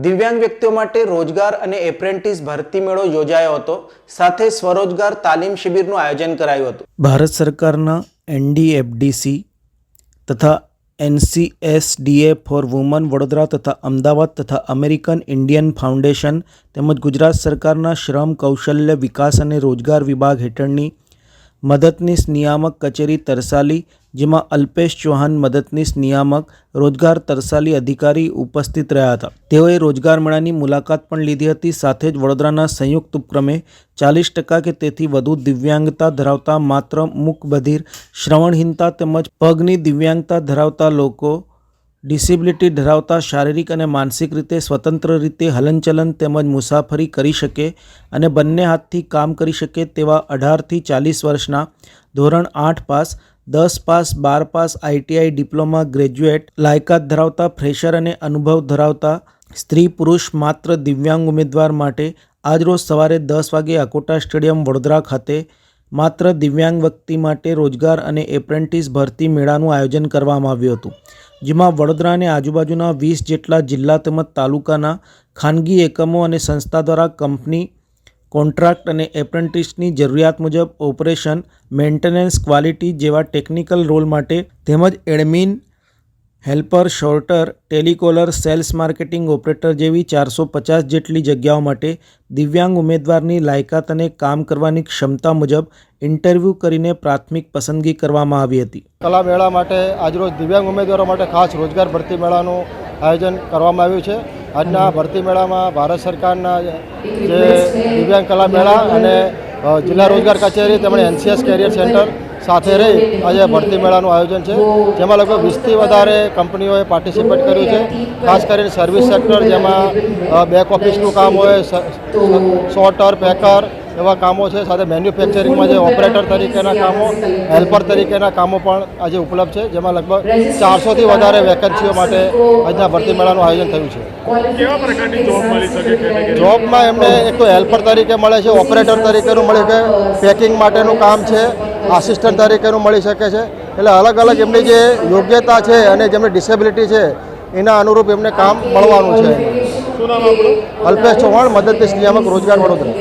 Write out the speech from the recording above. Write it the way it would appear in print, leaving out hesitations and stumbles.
દિવ્યાંગ વ્યક્તિઓ માટે રોજગાર અને એપ્રેન્ટિસ ભરતી મેળો યોજાયો હતો. સાથે સ્વરોજગાર તાલીમ શિબિરનું આયોજન કરાયું હતું. ભારત સરકારના NDFDC તથા NCSDA ફોર વુમન વડોદરા તથા અમદાવાદ તથા અમેરિકન ઇન્ડિયન ફાઉન્ડેશન તેમજ ગુજરાત સરકારના શ્રમ કૌશલ્ય વિકાસ અને રોજગાર વિભાગ હેઠળની મદદનીશ નિયામક કચેરી તરસાલી, જેમાં અલ્પેશ ચૌહાણ મદદનીશ નિયામક રોજગાર તરસાલી અધિકારી ઉપસ્થિત રહ્યા હતા. તેઓએ રોજગાર મેળાની મુલાકાત પણ લીધી હતી. સાથે જ વડોદરાના સંયુક્ત ઉપક્રમે 40% કે તેથી વધુ દિવ્યાંગતા ધરાવતા, માત્ર મૂકબધિર, શ્રવણહીનતા તેમજ પગની દિવ્યાંગતા ધરાવતા લોકો, ડિસેબિલિટી ધરાવતા, શારીરિક અને માનસિક રીતે સ્વતંત્ર રીતે હલનચલન તેમજ મુસાફરી કરી શકે અને બંને હાથથી કામ કરી શકે તેવા 18 થી 40 વર્ષના, ધોરણ 8 pass, 10 pass, 12 pass, ITI diploma graduate, લાયકાત ધરાવતા ફ્રેશર અને અનુભવ ધરાવતા સ્ત્રી પુરુષ માત્ર દિવ્યાંગ ઉમેદવાર માટે આજરોજ સવારે 10 વાગે અકોટા સ્ટેડિયમ વડોદરા ખાતે માત્ર દિવ્યાંગ વ્યક્તિ માટે રોજગાર અને એપ્રેન્ટિસ ભરતી મેળાનું આયોજન કરવામાં આવ્યું હતું. જેમાં વડોદરા અને આજુબાજુના 20 જેટલા જિલ્લા તેમજ તાલુકાના ખાનગી એકમો અને સંસ્થા દ્વારા કંપની, કોન્ટ્રાક્ટ અને એપ્રેન્ટિસની જરૂરિયાત મુજબ ઓપરેશન, મેન્ટેનન્સ, ક્વોલિટી જેવા ટેકનિકલ રોલ માટે તેમજ admin, helper, sorter, telecaller, sales marketing operator જેવી 450 જેટલી જગ્યાઓ માટે દિવ્યાંગ ઉમેદવારની લાયકાત અને કામ કરવાની ક્ષમતા મુજબ ઇન્ટરવ્યૂ કરીને પ્રાથમિક પસંદગી કરવામાં આવી હતી. કલા મેળા માટે આજરોજ દિવ્યાંગ ઉમેદવારો માટે ખાસ રોજગાર ભરતી મેળાનું આયોજન કરવામાં આવ્યું છે. આજના ભરતી મેળામાં ભારત સરકારના જે દિવ્યાંગ કલા મેળા અને જિલ્લા રોજગાર કચેરી તેમજ NCS કેરિયર સેન્ટર સાથે રહી આજે ભરતી મેળાનું આયોજન છે. જેમાં લગભગ 20થી વધારે કંપનીઓએ પાર્ટિસિપેટ કર્યું છે. ખાસ કરીને સર્વિસ સેક્ટર, જેમાં બેક ઓફિસનું કામ હોય, સોર્ટર, પેકર એવા કામો છે. સાથે મેન્યુફેક્ચરિંગમાં જે ઓપરેટર તરીકેના કામો, હેલ્પર તરીકેના કામો પણ આજે ઉપલબ્ધ છે. જેમાં લગભગ 400થી વધારે વેકન્સીઓ માટે આજના ભરતી મેળાનું આયોજન થયું છે. કેવા પ્રકારની જોબ મળી શકે? જોબમાં એમને એક તો હેલ્પર તરીકે મળે છે, ઓપરેટર તરીકેનું મળે છે, પેકિંગ માટેનું કામ છે, આસિસ્ટન્ટ તરીકેનું મળી શકે છે. એટલે અલગ અલગ એમની જે યોગ્યતા છે અને જેમની ડિસેબિલિટી છે એના અનુરૂપ એમને કામ મળવાનું છે. શું નામ આપણું? અલ્પેશ ચૌહાણ, મદદનીશ નિયામક રોજગાર વડોદરા.